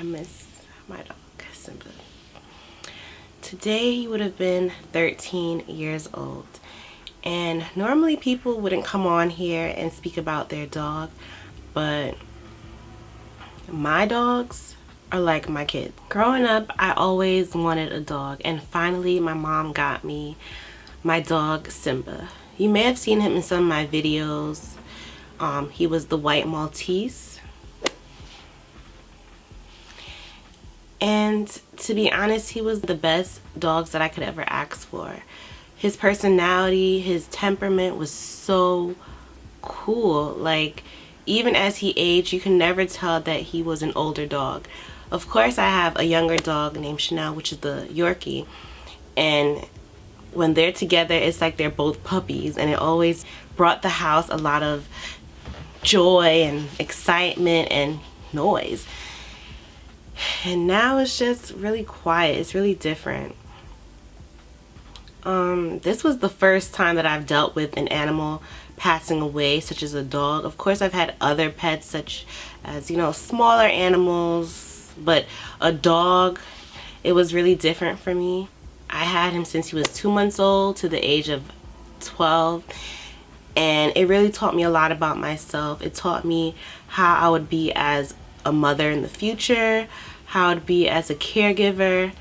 I miss my dog, Simba. Today he would have been 13 years old. And normally people wouldn't come on here and speak about their dog, but my dogs are like my kids. Growing up, I always wanted a dog, and finally my mom got me my dog Simba. You may have seen him in some of my videos. He was the white Maltese. And to be honest, he was the best dogs that I could ever ask for. His personality, his temperament was so cool. Like, even as he aged, you can never tell that he was an older dog. Of course, I have a younger dog named Chanel, which is the Yorkie. And when they're together, it's like they're both puppies. And it always brought the house a lot of joy and excitement and noise. And now it's just really quiet. It's really different. This was the first time that I've dealt with an animal passing away, such as a dog. Of course, I've had other pets, such as, you know, smaller animals, but a dog, it was really different for me. I had him since he was 2 months old to the age of 12, and it really taught me a lot about myself. It taught me how I would be as a mother in the future, how I would be as a caregiver,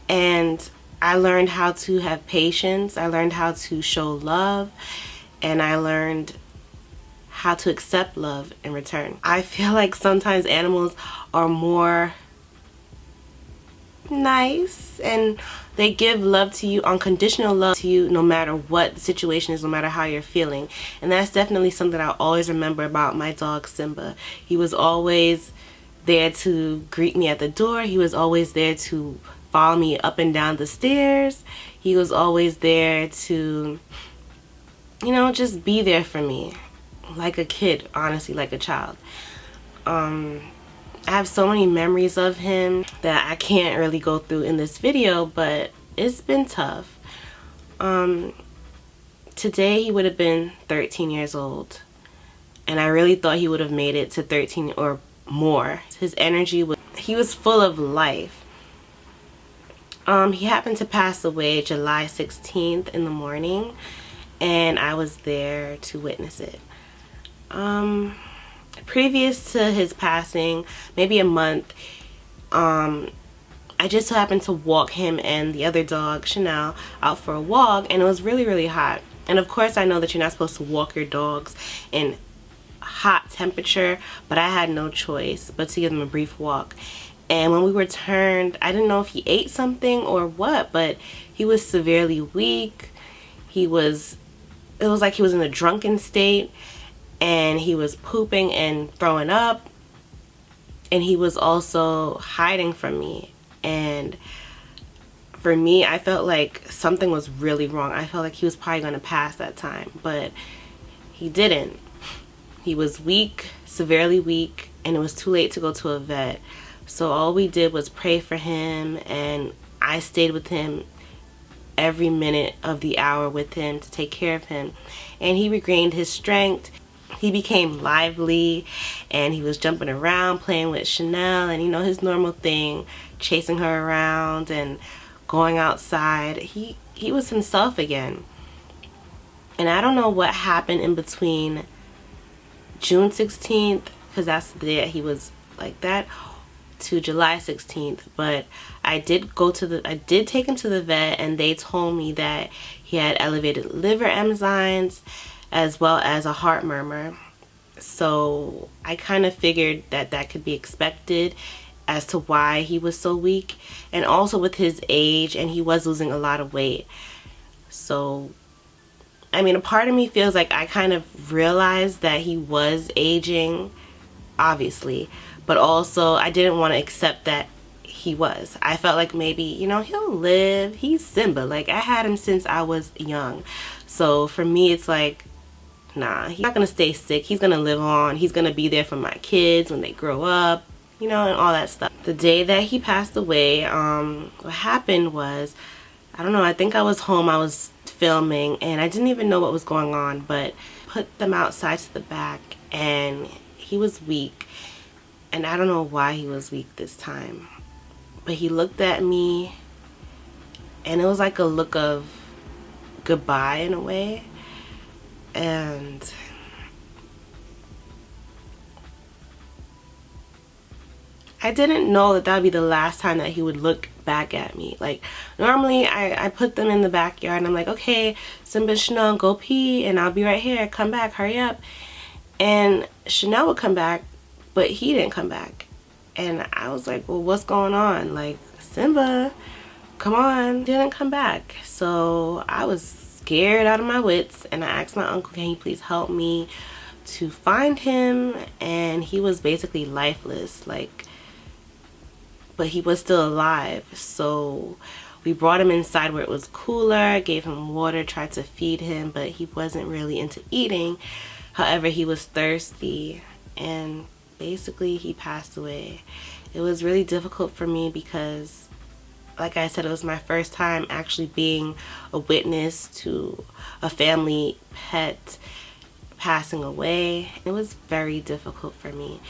and I learned how to have patience. I learned how to show love, and I learned how to accept love in return. I feel like sometimes animals are more nice, and they give love to you, unconditional love to you, no matter what the situation is, no matter how you're feeling. And that's definitely something I always remember about my dog Simba. He was always there to greet me at the door. He was always there to follow me up and down the stairs. He was always there to, you know, just be there for me, like a kid, honestly, like a child. I have so many memories of him that I can't really go through in this video, but it's been tough. Today he would have been 13 years old, and I really thought he would have made it to 13 or more. His energy was, he was full of life. He happened to pass away July 16th in the morning, and I was there to witness it. Previous to his passing, maybe a month, I just so happened to walk him and the other dog, Chanel, out for a walk, and it was really, really hot. And of course, I know that you're not supposed to walk your dogs in hot temperature, but I had no choice but to give them a brief walk. And when we returned, I didn't know if he ate something or what, but he was severely weak. It was like he was in a drunken state, and he was pooping and throwing up, and he was also hiding from me. And for me, I felt like something was really wrong. I felt like he was probably going to pass that time, but he didn't. He was weak, severely weak, and it was too late to go to a vet. So all we did was pray for him, and I stayed with him every minute of the hour with him to take care of him. And he regained his strength. He became lively, and he was jumping around, playing with Chanel, and, you know, his normal thing, chasing her around and going outside. He was himself again. And I don't know what happened in between June 16th, because that's the day that he was like that, to July 16th, but I did take him to the vet, and they told me that he had elevated liver enzymes as well as a heart murmur. So I kind of figured that that could be expected as to why he was so weak, and also with his age, and he was losing a lot of weight. So I mean, a part of me feels like I kind of realized that he was aging, obviously, but also I didn't want to accept that he was. I felt like maybe, you know, he'll live. He's Simba. Like, I had him since I was young. So for me, it's like, nah, he's not going to stay sick. He's going to live on. He's going to be there for my kids when they grow up, you know, and all that stuff. The day that he passed away, what happened was, I don't know, I think I was home. I was filming, and I didn't even know what was going on, but put them outside to the back, and he was weak. And I don't know why he was weak this time, but he looked at me and it was like a look of goodbye in a way. And I didn't know that that would be the last time that he would look back at me. Like, normally I put them in the backyard and I'm like, okay, Simba, Chanel, go pee and I'll be right here. Come back, hurry up. And Chanel would come back, but he didn't come back. And I was like, well, what's going on? Like, Simba, come on. Didn't come back. So I was scared out of my wits and I asked my uncle, can you please help me to find him? And he was basically lifeless, like, but he was still alive. So we brought him inside where it was cooler, gave him water, tried to feed him, but he wasn't really into eating. However, he was thirsty and basically he passed away. It was really difficult for me because, like I said, it was my first time actually being a witness to a family pet passing away. It was very difficult for me.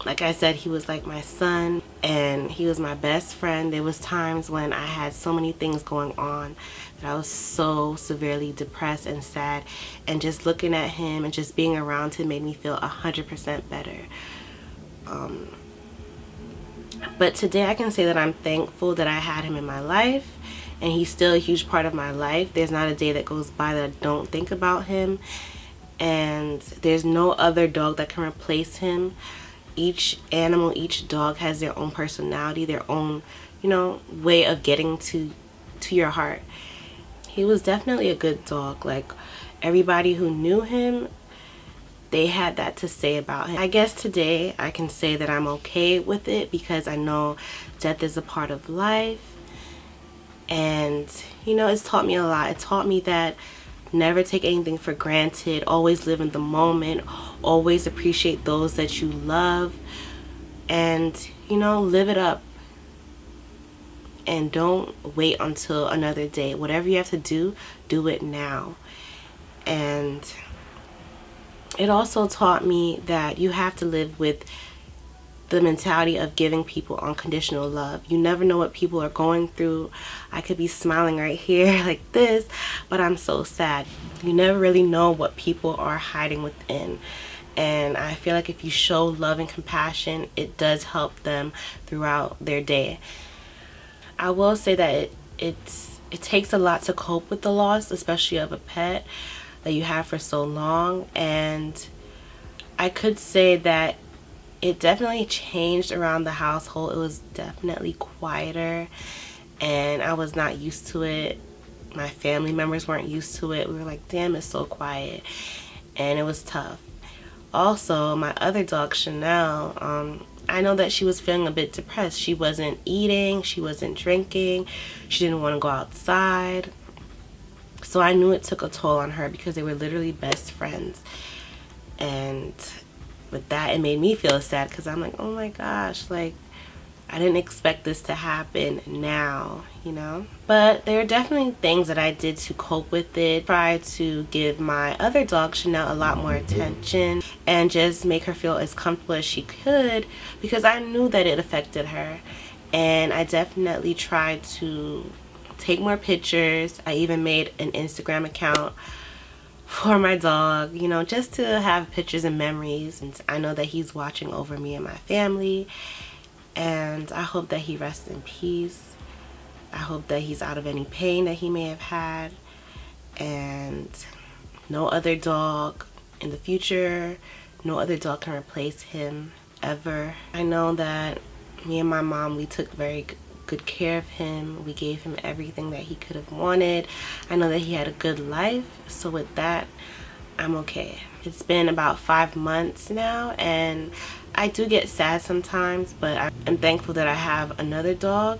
Like I said, he was like my son and he was my best friend. There was times when I had so many things going on that I was so severely depressed and sad, and just looking at him and just being around him made me feel 100% better. But today I can say that I'm thankful that I had him in my life, and he's still a huge part of my life. There's not a day that goes by that I don't think about him, and there's no other dog that can replace him. Each animal, each dog has their own personality, their own, you know, way of getting to your heart. He was definitely a good dog. Like, everybody who knew him, they had that to say about him. I guess today I can say that I'm okay with it because I know death is a part of life. And, you know, it's taught me a lot. It taught me that never take anything for granted. Always live in the moment. Always appreciate those that you love. And, you know, live it up. And don't wait until another day. Whatever you have to do, do it now. And it also taught me that you have to live with the mentality of giving people unconditional love. You never know what people are going through. I could be smiling right here like this, but I'm so sad. You never really know what people are hiding within. And I feel like if you show love and compassion, it does help them throughout their day. I will say that it takes a lot to cope with the loss, especially of a pet that you have for so long. And I could say that it definitely changed around the household. It was definitely quieter and I was not used to it. My family members weren't used to it. We were like, damn, it's so quiet. And it was tough. Also, my other dog, Chanel, I know that she was feeling a bit depressed. She wasn't eating, she wasn't drinking, she didn't want to go outside. So I knew it took a toll on her because they were literally best friends. And with that, it made me feel sad because I'm like, oh my gosh, like, I didn't expect this to happen now, you know? But there are definitely things that I did to cope with it. Try to give my other dog, Chanel, a lot more attention and just make her feel as comfortable as she could because I knew that it affected her. And I definitely tried to take more pictures. I even made an Instagram account for my dog, you know, just to have pictures and memories. And I know that he's watching over me and my family. And I hope that he rests in peace. I hope that he's out of any pain that he may have had. And no other dog in the future, no other dog can replace him ever. I know that me and my mom, we took very good care of him. We gave him everything that he could have wanted. I know that he had a good life. So with that, I'm okay. It's been about 5 months now and I do get sad sometimes, but I'm thankful that I have another dog.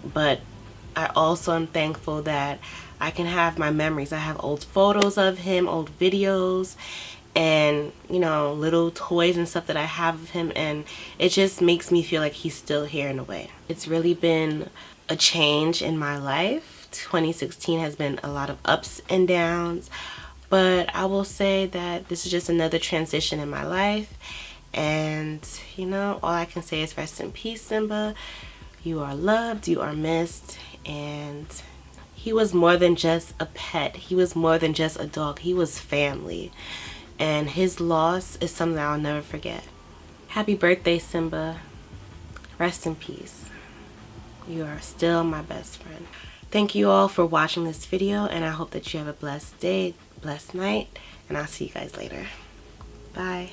But I also am thankful that I can have my memories. I have old photos of him, old videos, and, you know, little toys and stuff that I have of him, and it just makes me feel like he's still here in a way. It's really been a change in my life. 2016 has been a lot of ups and downs, but I will say that this is just another transition in my life. And you know, all I can say is rest in peace, Simba. You are loved, you are missed, and he was more than just a pet. He was more than just a dog. He was family. And his loss is something I'll never forget. Happy birthday, Simba. Rest in peace. You are still my best friend. Thank you all for watching this video, and I hope that you have a blessed day, blessed night, and I'll see you guys later. Bye.